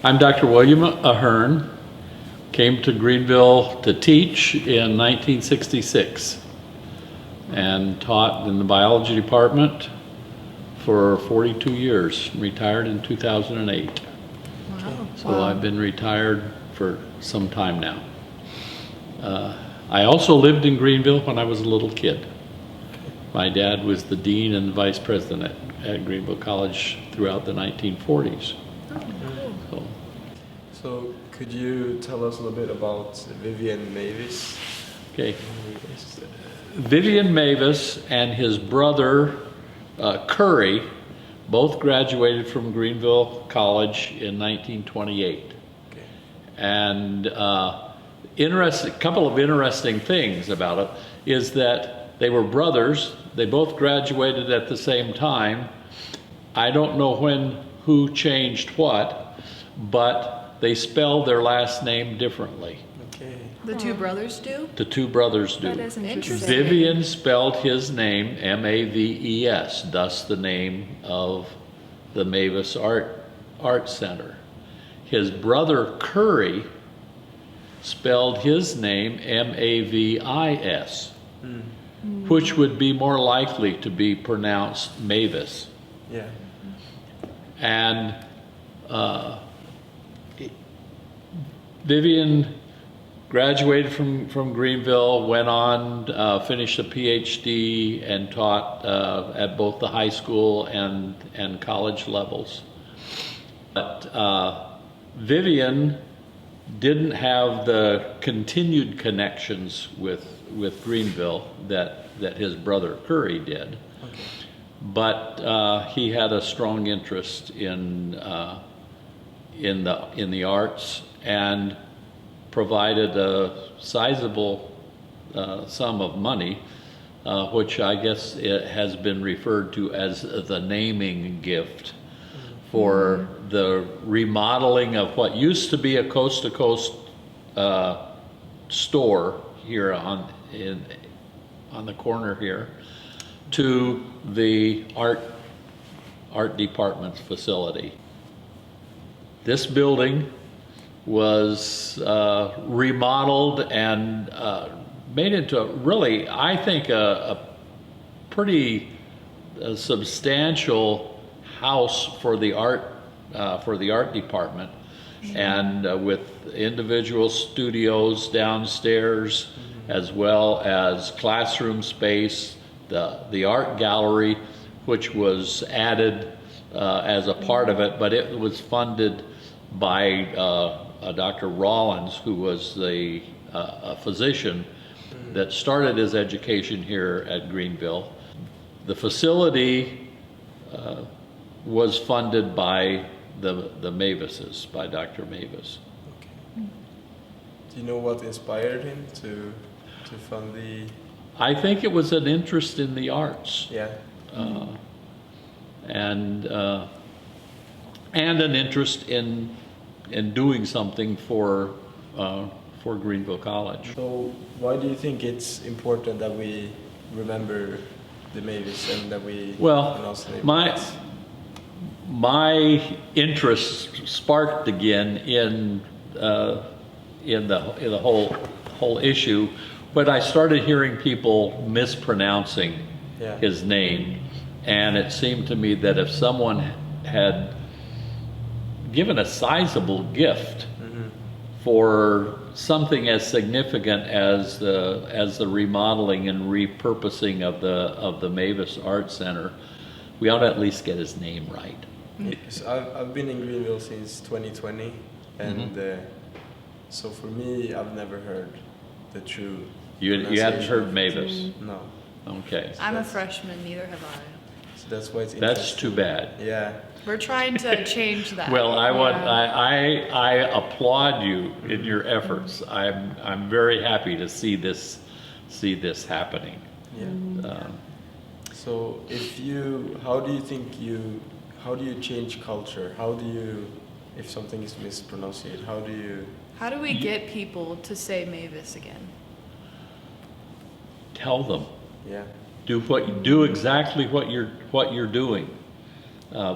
I'm Dr. William Ahern, came to Greenville to teach in 1966 and taught in the biology department for 42 years, retired in 2008. Wow. So I've been retired for some time now. I also lived in Greenville when I was a little kid. My dad was the dean and vice president at Greenville College throughout the 1940s. So could you tell us a little bit about Vivien Maves? Okay. Vivien Maves and his brother Curry both graduated from Greenville College in 1928. Okay. And a couple of interesting things about it is that they were brothers. They both graduated at the same time. I don't know who changed what, but they spelled their last name differently. Okay. The two brothers do? The two brothers do. That is interesting. Vivien spelled his name Maves, thus the name of the Maves Art Center. His brother Curry spelled his name Mavis, which would be more likely to be pronounced Mavis. Yeah. And Vivien graduated from Greenville, went on, finished a PhD, and taught at both the high school and college levels. But Vivien didn't have the continued connections with Greenville that his brother Curry did. Okay. But he had a strong interest in the arts and provided a sizable sum of money, which I guess it has been referred to as the naming gift for the remodeling of what used to be a coast-to-coast store here on the corner here to the art department facility. This building was remodeled and made into really, I think, a pretty substantial house for the art department, and with individual studios downstairs, as well as classroom space, the art gallery, which was added as a part of it, but it was funded by Dr. Rollins, who was a physician that started his education here at Greenville. The facility was funded by the Maveses, by Dr. Maves. Okay. Do you know what inspired him to fund the? I think it was an interest in the arts. Yeah. And an interest in doing something for Greenville College. So why do you think it's important that we remember the Maves and that we pronounce the name? My interest sparked again in the whole issue, but I started hearing people mispronouncing his name, and it seemed to me that if someone had given a sizable gift for something as significant as the remodeling and repurposing of the Maves Art Center, we ought to at least get his name right. Because I've been in Greenville since 2020, and so for me, I've never heard the true. You hadn't heard Maves? No. Okay. I'm a freshman, neither have I. So that's why it's interesting. That's too bad. Yeah. We're trying to change that. Well, I applaud you in your efforts. I'm very happy to see this happening. Yeah. So how do you change culture? If something is mispronounced, how do we get people to say Mavis again? Tell them. Yeah. Do exactly what you're doing.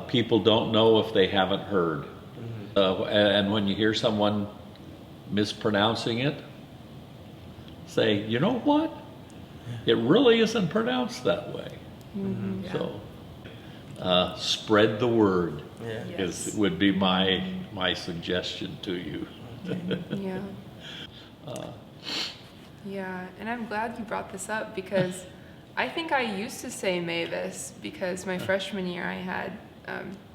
People don't know if they haven't heard. And when you hear someone mispronouncing it, say, you know what? It really isn't pronounced that way. Yeah. So, spread the word. Yeah. Yes. Would be my suggestion to you. Yeah. Yeah, and I'm glad you brought this up because I think I used to say Mavis because my freshman year I had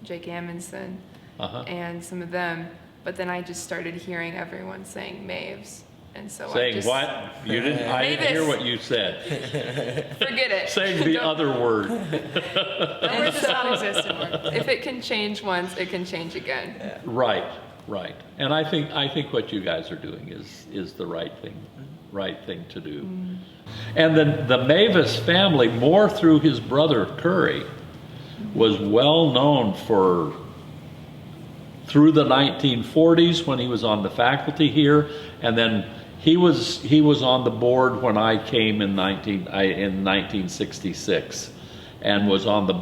Jake Amundsen and some of them, but then I just started hearing everyone saying Maves, and so Saying I just, what? You didn't. I didn't hear what you said. forget it. Saying the other word. That word does not exist anymore. If it can change once, it can change again. Right, right. And I think what you guys are doing is the right thing to do. And then the Maves family, more through his brother Curry, was well known through the 1940s when he was on the faculty here, and then he was on the board when I came in 1966, and was on the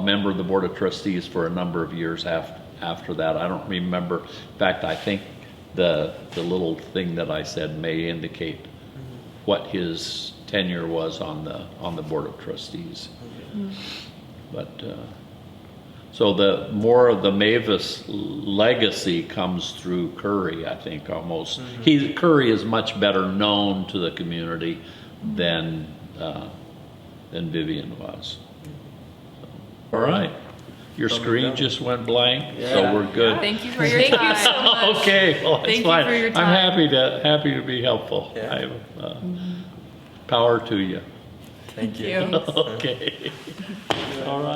member of the board of trustees for a number of years after that. I don't remember. In fact, I think the little thing that I said may indicate what his tenure was on the board of trustees. But so the more of the Maves legacy comes through Curry, I think, almost. Curry is much better known to the community than Vivien was. So, all right. Your screen just went blank, so we're good. Thank you for your Thank time. you so much. Okay, well, that's Thank you fine. for your I'm time. happy to be helpful. Yeah. Power to you. Thank you. Thank you. Okay. All right.